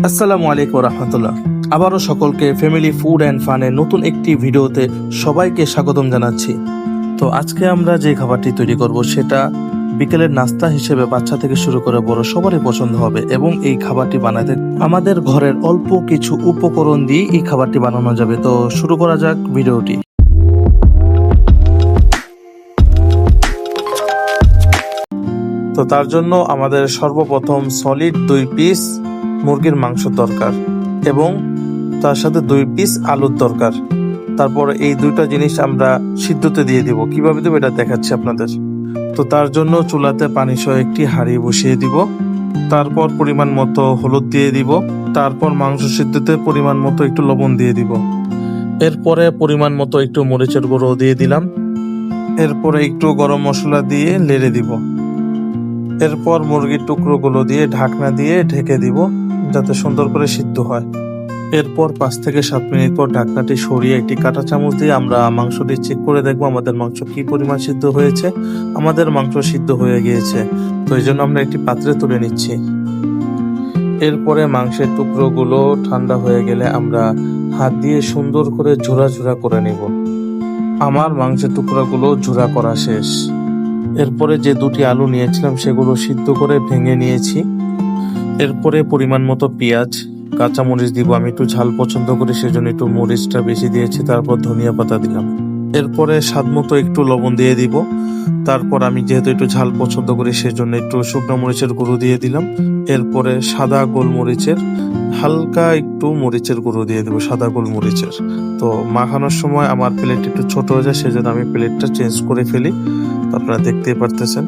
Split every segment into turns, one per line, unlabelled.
আসসালামু আলাইকুম রহমতুল্লাহ। আবারও সকলকে ফ্যামিলি ফুড অ্যান্ড ফানের নতুন একটি ভিডিওতে সবাইকে স্বাগতম জানাচ্ছি। তো আজকে আমরা যে খাবারটি তৈরি করব সেটা বিকেলের নাস্তা হিসেবে বাচ্চা থেকে শুরু করে বড় সবারই পছন্দ হবে, এবং এই খাবারটি বানাতে আমাদের ঘরের অল্প কিছু উপকরণ দিয়ে এই খাবারটি বানানো যাবে। তো শুরু করা যাক ভিডিওটি। তো তার জন্য আমাদের সর্বপ্রথম সলিড 2 পিস মুরগির মাংস দরকার এবং তার সাথে 2 পিস আলুর দরকার। তারপর এই দুইটা জিনিস আমরা সিদ্ধতে দিয়ে দিব। কিভাবে দেবো এটা দেখাচ্ছি আপনাদের। তো তার জন্য চুলাতে পানি সহ একটি হাঁড়ি বসিয়ে দিব। তারপর পরিমাণ মতো হলুদ দিয়ে দিব। তারপর মাংস সিদ্ধতে পরিমাণ মতো একটু লবণ দিয়ে দিব। এরপরে পরিমাণ মতো একটু মরিচের গুঁড়ো দিয়ে দিলাম। এরপরে একটু গরম মশলা দিয়ে নেড়ে দিব। এরপর মুরগির টুকরোগুলো দিয়ে ঢাকনা দিয়ে ঢেকে দিব যাতে সুন্দর করে সিদ্ধ হয়। এরপর 5 থেকে 7 মিনিট পর ঢাকনাটি সরিয়ে একটি কাঁটা চামচ দিয়ে আমরা মাংসটি চেক করে দেখবো আমাদের মাংস কি পরিমাণ সিদ্ধ হয়েছে। আমাদের মাংস সিদ্ধ হয়ে গিয়েছে, তো এই জন্য আমরা একটি পাত্রে তুলে নিচ্ছি। এরপরে মাংসের টুকরোগুলো ঠান্ডা হয়ে গেলে আমরা হাত দিয়ে সুন্দর করে ঝোড়া ঝোড়া করে নিব। আমার মাংসের টুকরোগুলো ঝোড়া করা শেষ। এরপরে যে 2টি আলু নিয়েছিলাম সেগুলো সিদ্ধ করে ভেঙে নিয়েছি। এরপরে পরিমাণ মতো পেঁয়াজ, কাঁচামরিচ দিব। আমি একটু ঝাল পছন্দ করি সেজন্য একটু মরিচটা বেশি দিয়েছি। তারপর ধনিয়া পাতা দিলাম। এরপরে স্বাদ মতো একটু লবণ দিয়ে দিব। তারপর আমি যেহেতু একটু ঝাল পছন্দ করি সেজন্য একটু শুকনো মরিচের গুঁড়ো দিয়ে দিলাম। এরপরে সাদা গোলমরিচের হালকা একটু মরিচের গুঁড়ো দিয়ে দেবো, সাদা গোলমরিচের। তো মাখানোর সময় আমার প্লেট একটু ছোট হয়ে যায় সেজন্য আমি প্লেটটা চেঞ্জ করে ফেলি। আপনারা দেখতেই পারতেছেন।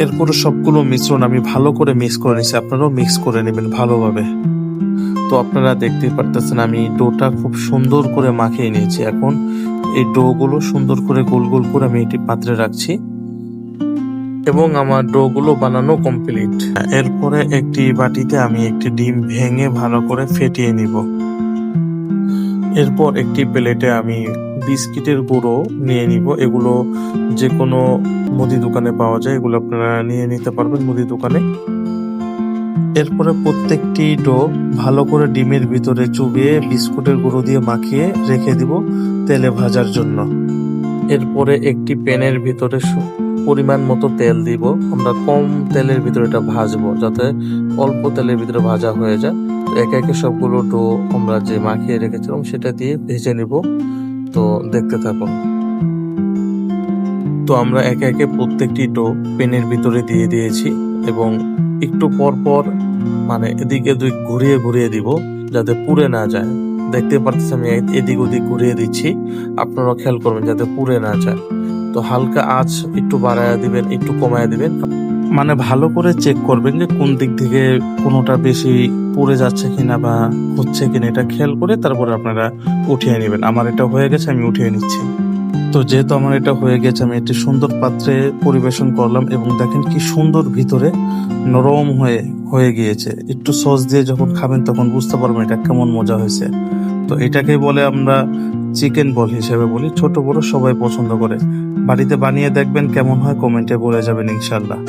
এরপরে সবগুলো মিশ্রণ আমি ভালো করে মিক্স করে নিয়েছি। আপনারাও মিক্স করে নেবেন ভালোভাবে। তো আপনারা দেখতেই পারতেছেন আমি ডোটা খুব সুন্দর করে মাখিয়ে নিয়েছি। এখন এই ডোগুলো সুন্দর করে গোল গোল করে আমি একটি পাত্রে রাখছি এবং আমার ডোগুলো বানানো কমপ্লিট। এরপরে একটি বাটিতে আমি একটি ডিম ভেঙে ভালো করে ফেটিয়ে নিব। এরপর একটি প্লেটে আমি বিস্কিটের গুঁড়ো নিয়ে নিব। এগুলো যে কোনো মুদি দোকানে পাওয়া যায়, এগুলো আপনারা নিয়ে নিতে পারবেন মুদি দোকানে। এরপরে প্রত্যেকটি ডো ভালো করে ডিমের ভিতরে চুবিয়ে বিস্কুটের গুঁড়ো দিয়ে মাখিয়ে রেখে দিব তেলে ভাজার জন্য। এরপরে একটি প্যানের ভিতরে পরিমাণ মতো তেল দিব। আমরা কম তেলের ভিতরে এটা ভাজবো যাতে অল্প তেলের ভিতরে ভাজা হয়ে যায়। তো একে একে সবগুলো ডো আমরা যে মাখিয়ে রেখেছিলাম সেটা দিয়ে ভেজে নিব। তো দেখতে থাকুন। তো আমরা একে একে প্রত্যেকটি ডো প্যানের ভিতরে দিয়ে দিয়েছি এবং একটু পর পর মানে এদিক ওদিক ঘুরিয়ে ঘুরিয়ে দিব যাতে পুড়ে না যায়। দেখতে পারতেছি আমি এদিক ওদিক ঘুরিয়ে দিচ্ছি, আপনারাও খেয়াল করবেন যাতে পুড়ে না যায়। তো হালকা আঁচ একটু বাড়ায় দিবেন, একটু কমায় দিবেন, মানে ভালো করে চেক করবেন যে কোন দিক থেকে কোনোটা বেশি পুড়ে যাচ্ছে কিনা বা হচ্ছে কিনা, এটা খেয়াল করে তারপরে আপনারা উঠিয়ে নেবেন। আমার এটা হয়ে গেছে, আমি উঠিয়ে নিচ্ছি। তো যেহেতু আমার এটা হয়ে গেছে আমি একটি সুন্দর পাত্রে পরিবেশন করলাম এবং দেখেন কি সুন্দর ভিতরে নরম হয়ে গিয়েছে। একটু সস দিয়ে যখন খাবেন তখন বুঝতে পারবেন এটা কেমন মজা হয়েছে। তো এটাকে বলে আমরা চিকেন বল হিসেবে বলি, ছোট বড় সবাই পছন্দ করে। বাড়িতে বানিয়ে দেখবেন কেমন হয়, কমেন্টে বলে যাবেন ইনশাল্লাহ।